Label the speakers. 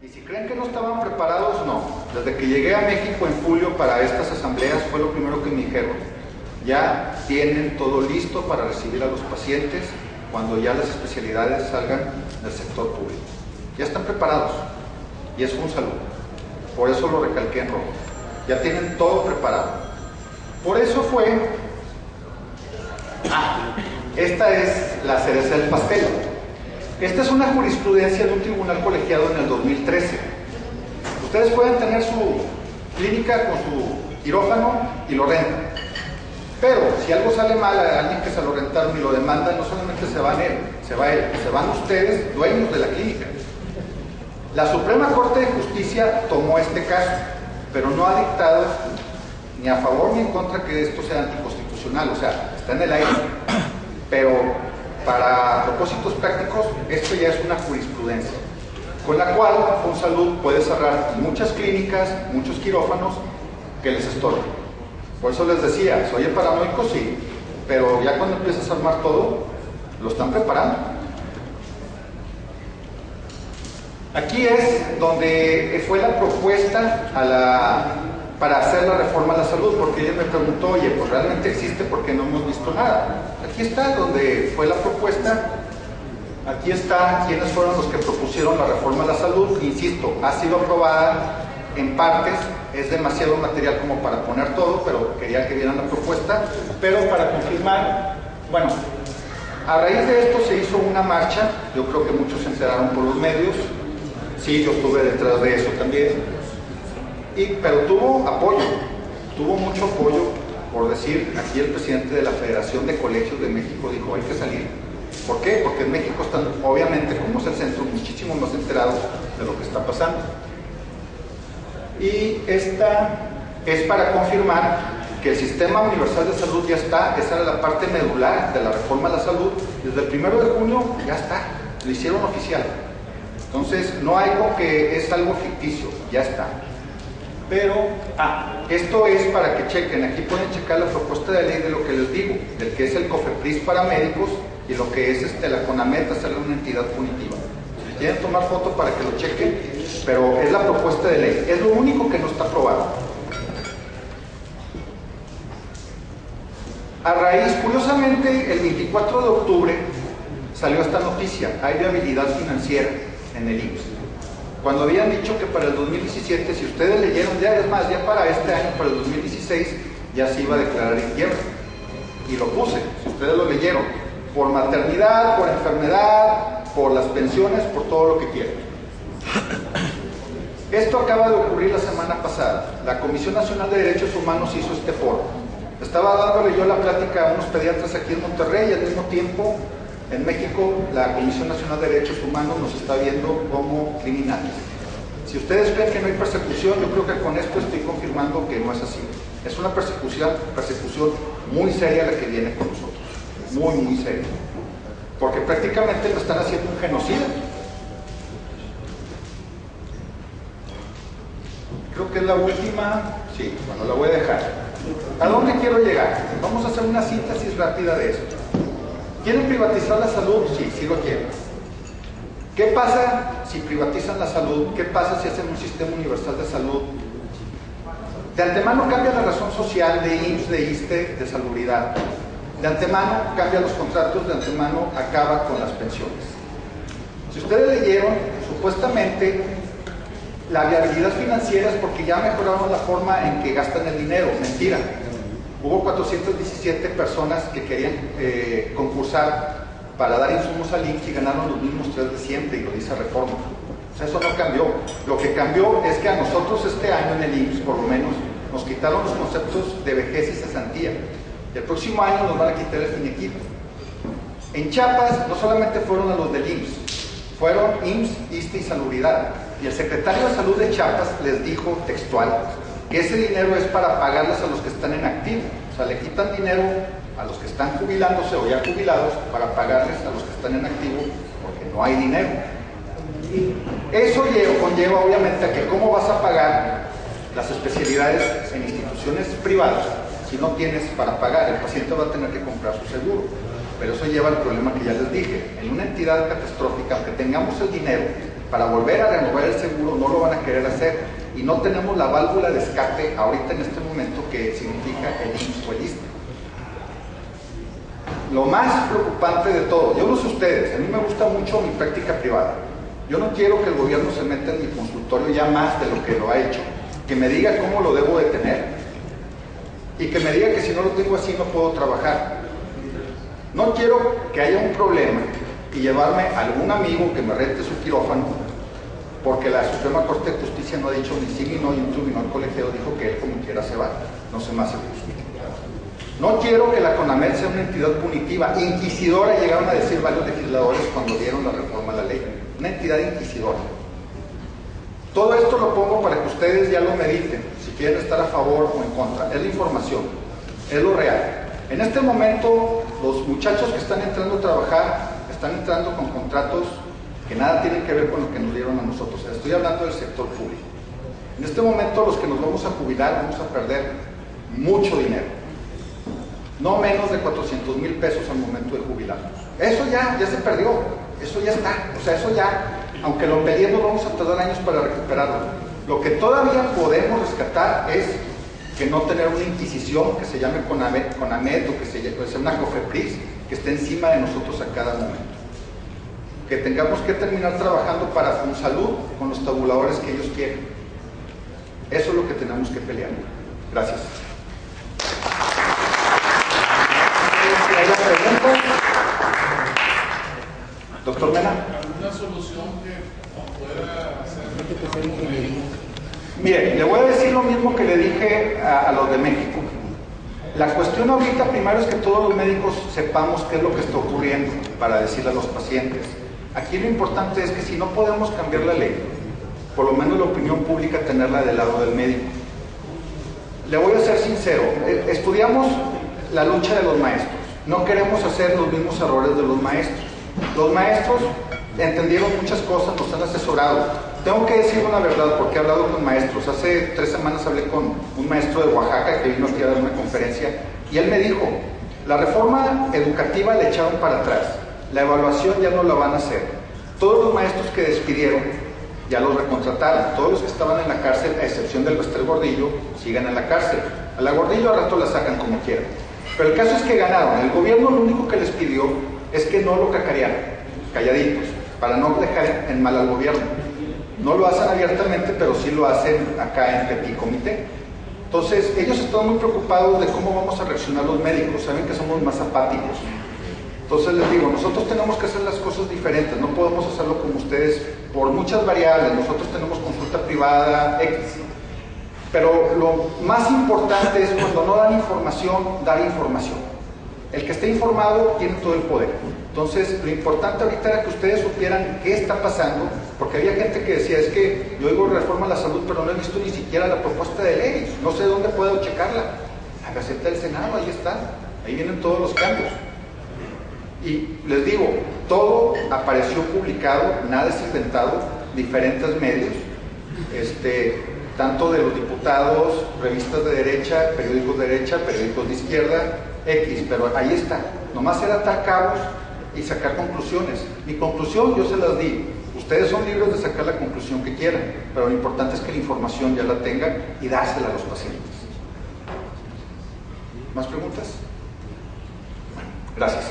Speaker 1: Y si creen que no estaban preparados, no. Desde que llegué a México en julio para estas asambleas fue lo primero que me dijeron. Ya tienen todo listo para recibir a los pacientes cuando ya las especialidades salgan del sector público. Ya están preparados. Y eso es un saludo. Por eso lo recalqué en rojo. Ya tienen todo preparado. Por eso fue... esta es la cereza del pastel. Esta es una jurisprudencia de un tribunal colegiado en el 2013. Ustedes pueden tener su clínica con su quirófano y lo rentan. Pero si algo sale mal a alguien que se lo rentaron y lo demandan, no solamente se va él, se van ustedes, dueños de la clínica. La Suprema Corte de Justicia tomó este caso, pero no ha dictado ni a favor ni en contra que esto sea anticonstitucional, o sea, está en el aire. Pero para propósitos prácticos, esto ya es una jurisprudencia, con la cual Fonsalud puede cerrar muchas clínicas, muchos quirófanos que les estorben. Por eso les decía, ¿soy paranoico? Sí, pero ya cuando empiezas a armar todo, lo están preparando. Aquí es donde fue la propuesta para hacer la reforma a la salud, porque ella me preguntó, oye, pues realmente existe porque no hemos visto nada. Aquí está donde fue la propuesta, aquí está quiénes fueron los que propusieron la reforma a la salud. Insisto, ha sido aprobada en partes, es demasiado material como para poner todo, pero quería que vieran la propuesta. Pero para confirmar, bueno, a raíz de esto se hizo una marcha, yo creo que muchos se enteraron por los medios, sí, yo estuve detrás de eso también. Pero tuvo apoyo, tuvo mucho apoyo, por decir, aquí el presidente de la Federación de Colegios de México dijo, hay que salir. ¿Por qué? Porque en México están, obviamente, como es el centro, muchísimo más enterados de lo que está pasando. Y esta es para confirmar que el Sistema Universal de Salud ya está, esa era la parte medular de la reforma a la salud, desde el 1 de junio ya está, lo hicieron oficial. Entonces, no hay algo que es algo ficticio, ya está. Pero, esto es para que chequen, aquí pueden checar la propuesta de ley de lo que les digo, del que es el COFEPRIS para médicos y lo que es la CONAMET, hacerle una entidad punitiva. Si quieren tomar foto para que lo chequen, pero es la propuesta de ley, es lo único que no está aprobado. A raíz, curiosamente, el 24 de octubre salió esta noticia, hay viabilidad financiera en el IMSS. Cuando habían dicho que para el 2017, si ustedes leyeron, ya es más, ya para este año, para el 2016, ya se iba a declarar en quiebra. Y lo puse, si ustedes lo leyeron, por maternidad, por enfermedad, por las pensiones, por todo lo que quieran. Esto acaba de ocurrir la semana pasada. La Comisión Nacional de Derechos Humanos hizo este foro. Estaba dándole yo la plática a unos pediatras aquí en Monterrey y al mismo tiempo en México, la Comisión Nacional de Derechos Humanos nos está viendo como criminales. Si ustedes creen que no hay persecución, yo creo que con esto estoy confirmando que no es así. Es una persecución muy seria la que viene con nosotros. Muy, muy seria. Porque prácticamente lo están haciendo un genocida. Creo que es la última. Sí, bueno, la voy a dejar. ¿A dónde quiero llegar? Vamos a hacer una síntesis rápida de esto. ¿Quieren privatizar la salud? Sí, sí lo quieren. ¿Qué pasa si privatizan la salud? ¿Qué pasa si hacen un sistema universal de salud? De antemano cambia la razón social de IMSS, de ISSSTE, de salubridad. De antemano cambia los contratos, de antemano acaba con las pensiones. Si ustedes leyeron, supuestamente la viabilidad financiera es porque ya mejoraron la forma en que gastan el dinero. Mentira. Hubo 417 personas que querían concursar para dar insumos al IMSS y ganaron los mismos 3 de siempre, y lo dice reforma. O sea, eso no cambió. Lo que cambió es que a nosotros este año en el IMSS, por lo menos, nos quitaron los conceptos de vejez y cesantía. Y el próximo año nos van a quitar el finiquito. En Chiapas no solamente fueron a los del IMSS, fueron IMSS, ISSSTE y Salubridad. Y el secretario de Salud de Chiapas les dijo textual que ese dinero es para pagarles a los que están en activo. O sea, le quitan dinero a los que están jubilándose o ya jubilados para pagarles a los que están en activo porque no hay dinero. Eso conlleva obviamente a que cómo vas a pagar las especialidades en instituciones privadas si no tienes para pagar. El paciente va a tener que comprar su seguro. Pero eso lleva al problema que ya les dije. En una entidad catastrófica, aunque tengamos el dinero para volver a renovar el seguro no lo van a querer hacer y no tenemos la válvula de escape ahorita en este momento que significa el IMSS o el ISSSTE. Lo más preocupante de todo, yo no sé ustedes, a mí me gusta mucho mi práctica privada. Yo no quiero que el gobierno se meta en mi consultorio ya más de lo que lo ha hecho, que me diga cómo lo debo de tener y que me diga que si no lo tengo así no puedo trabajar. No quiero que haya un problema y llevarme a algún amigo que me rente su quirófano porque la Suprema Corte de Justicia no ha dicho ni sí ni no, y un tribunal colegiado dijo que él como quiera se va. No se me hace justo. No quiero que la CONAMED sea una entidad punitiva, inquisidora, llegaron a decir varios legisladores cuando dieron la reforma a la ley. Una entidad inquisidora. Todo esto lo pongo para que ustedes ya lo mediten, si quieren estar a favor o en contra. Es la información, es lo real. En este momento, los muchachos que están entrando a trabajar, están entrando con contratos que nada tienen que ver con lo que nos dieron a nosotros. O sea, estoy hablando del sector público. En este momento, los que nos vamos a jubilar, vamos a perder mucho dinero. No menos de 400,000 pesos al momento de jubilarnos. Eso ya se perdió, eso ya está. O sea, eso ya, aunque lo peleemos, vamos a tardar años para recuperarlo. Lo que todavía podemos rescatar es que no tener una inquisición que se llame CONAMED o que se llame una COFEPRIS que esté encima de nosotros a cada momento. Que tengamos que terminar trabajando para FunSalud con los tabuladores que ellos quieren. Eso es lo que tenemos que pelear. Gracias. ¿Hay la pregunta? Doctor Mena.
Speaker 2: ¿Alguna solución que pueda hacer?
Speaker 1: Mire, le voy a decir lo mismo que le dije a los de México. La cuestión ahorita primero es que todos los médicos sepamos qué es lo que está ocurriendo para decirle a los pacientes. Aquí lo importante es que si no podemos cambiar la ley, por lo menos la opinión pública tenerla del lado del médico. Le voy a ser sincero, estudiamos la lucha de los maestros. No queremos hacer los mismos errores de los maestros. Los maestros entendieron muchas cosas, nos han asesorado. Tengo que decir una verdad porque he hablado con maestros. Hace 3 semanas hablé con un maestro de Oaxaca que vino aquí a dar una conferencia y él me dijo, la reforma educativa le echaron para atrás, la evaluación ya no la van a hacer. Todos los maestros que despidieron ya los recontrataron. Todos los que estaban en la cárcel, a excepción del Bester Gordillo, siguen en la cárcel. A la Gordillo al rato la sacan como quieran. Pero el caso es que ganaron. El gobierno lo único que les pidió es que no lo cacarearan, calladitos, para no dejar en mal al gobierno. No lo hacen abiertamente, pero sí lo hacen acá en Petit Comité. Entonces, ellos están muy preocupados de cómo vamos a reaccionar los médicos. Saben que somos más apáticos. Entonces les digo, nosotros tenemos que hacer las cosas diferentes. No podemos hacerlo como ustedes por muchas variables. Nosotros tenemos consulta privada, X. Pero lo más importante es cuando no dan información, dar información. El que esté informado tiene todo el poder. Entonces, lo importante ahorita era que ustedes supieran qué está pasando, porque había gente que decía, es que yo oigo reforma a la salud, pero no he visto ni siquiera la propuesta de ley, no sé dónde puedo checarla. La Gaceta del Senado, ahí está, ahí vienen todos los cambios. Y les digo, todo apareció publicado, nada es inventado, diferentes medios, tanto de los diputados, revistas de derecha, periódicos de izquierda, X, pero ahí está. Nomás era atar cabos y sacar conclusiones. Mi conclusión yo se las di. Ustedes son libres de sacar la conclusión que quieran, pero lo importante es que la información ya la tengan y dársela a los pacientes. ¿Más preguntas? Bueno, gracias.